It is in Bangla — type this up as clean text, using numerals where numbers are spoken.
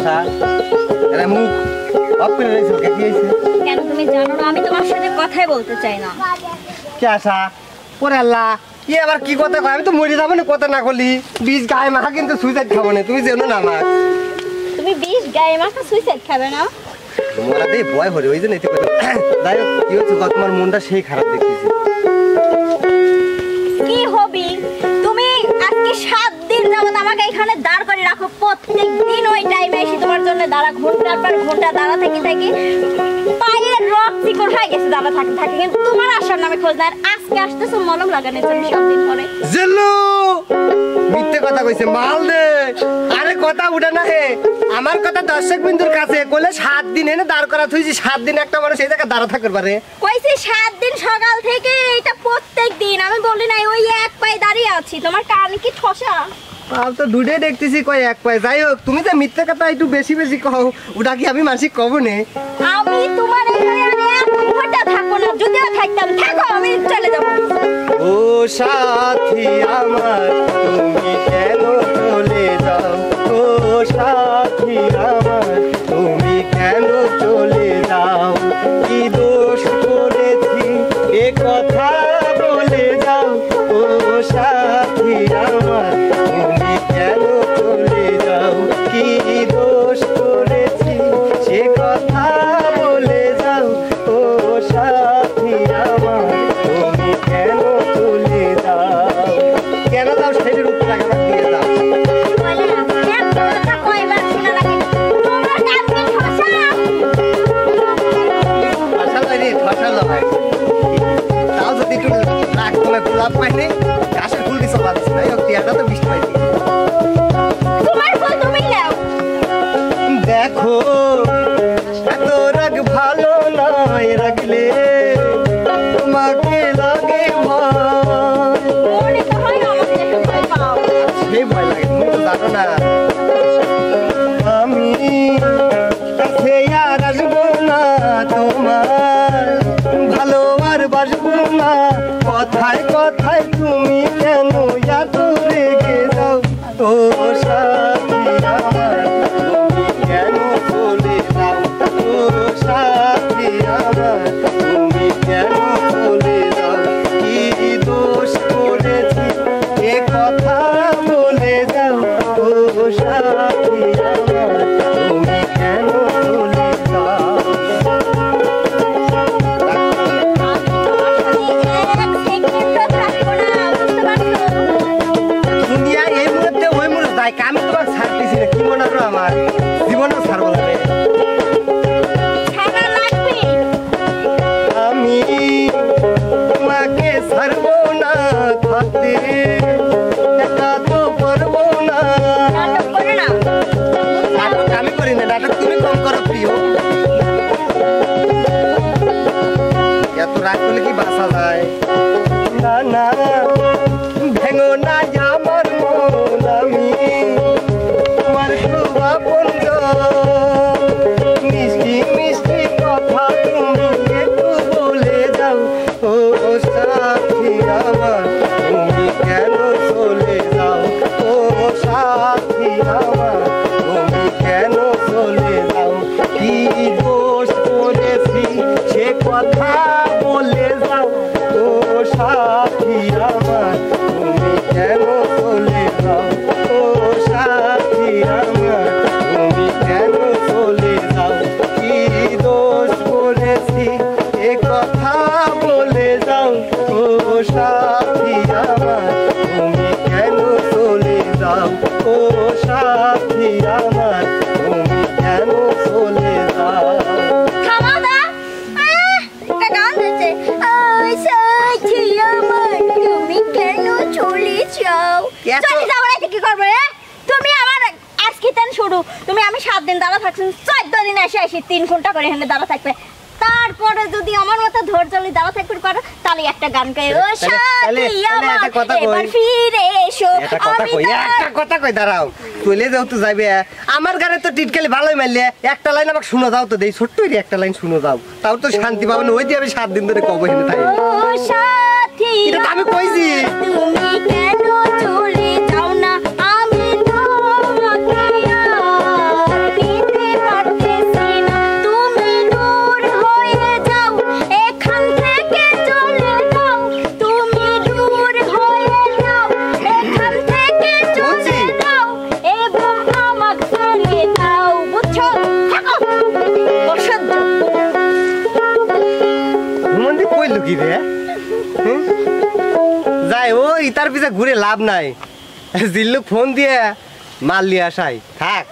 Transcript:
আশা এরা মুখ অফ করে রয়েছে কি হয়েছে কেন তুমি জানো না আমি তোমার সাথে কথাই বলতে চাই না কি আশা পরে আল্লাহ কি আবার কি কথা কয় আমি তো মরে যাবো না কথা না করলি বীজ গায়ে মাখা কিন্তু সুইসাইড খাবো না তুমি যেন না আমার তুমি বিষ গায়ে মাখা সুইসাইড খাবে না তোমরা দে ভয় হরে ওই জন্য এতে করে যাই হোক কি হচ্ছে তোমার মনটা সেই খারাপ দেখতেছি কি হবি তুমি আজকে 7 দিন যাবত আমাকে এখানে দাঁড় করে রাখো প্রত্যেক দিন ওই টাইমে এসে তোমার জন্য দাঁড়া ঘন্টার পর ঘন্টা দাঁড়া থেকে পায়ের রক চিকন হয়ে গেছে দাঁড়া থাকতে থাকে কিন্তু তোমার আসার নামে খোঁজ না আর আজকে আসতেছো মলম লাগানোর জন্য 7 দিন পরে জেলু মিথ্যে কথা কইছে মাল দে আরে কথা উঠে না হে আমার কথা দর্শক বিন্দুর কাছে কইলে 7 দিন এনে দাঁড় করা থুইছি 7 দিন একটা মানুষ এই জায়গা দাঁড়া থাকতে পারে কইছি 7 দিন সকাল থেকে এটা প্রত্যেক দিন আমি বলি নাই ওই এক পায়ে দাঁড়িয়ে আছি তোমার কান কি ঠসা আব তো দুডে দেখতেছি কই এক পায়ে যাই হোক তুমি যে মিথ্যে কথা একটু বেশি বেশি কও ওটা কি আমি মানসিক কব নে আমি তোমার এখানে আর এক ঘন্টা থাকবো না যদিও থাকতাম থাকো আমি চলে যাব ও সাথী আমার তুমি কেন চলে যাও ও সাথী আমার তুমি কেন চলে যাও কি দোষ করেছি এ কথা বলে যাও ও সাথী আমার তুমি কেন চলে যাও কি দোষ করেছি সে কথা বলে যাও ও সাথী আমার তুমি কেন চলে যাও কেন যাও সেটার উত্তর আগে আমাকে দিয়ে দাও বলে এক কথা কয়বার শোনা লাগে তোমার কান কি ঠসা ফসল রে ফসল হয় তাও যদি একটু রাখ তোমার গোলাপ পাইনি গাছের ফুল দিছো বাদ নাই ও টিয়াটা তো বৃষ্টি পাইনি তোমার ফুল তুমি নাও দেখো এত রাগ ভালো নয় রাখলে তোমাকে লাগে ভয় মনে তো হয় না আমাকে দেখে ভয় পাও সেই ভয় লাগে তুমি তো জানো না আমি কাছে আর আসবো না তোমার ভালো আর বাসবো না কথায় কথায় তুমি কেন এত রেগে যাও তো সাথী আমার তুমি কেন চলে যাও তো সাথী আমার তুমি কেন চলে যাও কি দোষ করেছি এ কথা বলে যাও তো সাথী আমার তুমি কেন চলে যাও দুনিয়া এই মুহূর্তে ওই মুহূর্তে যায় আমি তোমার ছাড়তেছি না কি মনে করো আমার জীবনও ছাড়বো না রে। আমি তোমাকে ছাড়বো না থাকতে একা তো পারবো না নাটক আমি করি না নাটক তুমি কম করো প্রিয় এত রাগ করলে কি বাঁচা যায় না না ভেঙো না আমার মন আমি তোমার খুব আপনজন মিষ্টি মিষ্টি কথা তুমি একটু বলে যাও ও সাথী আমার তুমি কেন চলে যাও ও সাথী আমার তুমি কেন চলে যাও কি দোষ করেছি সে কথা বলে যাও ও সাথী আমার তুমি কেন চলে যাও ও সাথী আমার তুমি কেন চলে যাও কি দোষ করেছি এ কথা বলে যাও ও সাথী আমার তুমি কেন চলে যাও ও সাথী আমার তুমি কেন চলে যাও তুমি আমি 7 দিন দাঁড়া থাকছি 14 দিন এসে 3 ঘন্টা করে এখানে দাঁড়া থাকবে তারপরে যদি আমার মতো ধৈর্য ধরে দাঁড়া থাকতে পারো তাহলে একটা গান গাই ও সাথী আমার এবার ফিরে এসো একটা কথা কই দাঁড়াও চলে যাও তো যাইবে আমার গানে তো টিটকালি ভালোই মারলে একটা লাইন আমাকে শুনো দাও তো দেই ছোট্ট একটা লাইন শুনো দাও তাও তো শান্তি পাবো না ওই দিয়ে আমি 7 দিন ধরে কব এখানে থাকি ও সাথী এটা আমি কইছি তুমি কেন চলে যাও না আমি তোমাকে আর কইলো কি রে হুম? যাই ও ইতার পিছে ঘুরে লাভ নাই জিল্লুক ফোন দিয়ে মাল লিয়ে আসাই থাক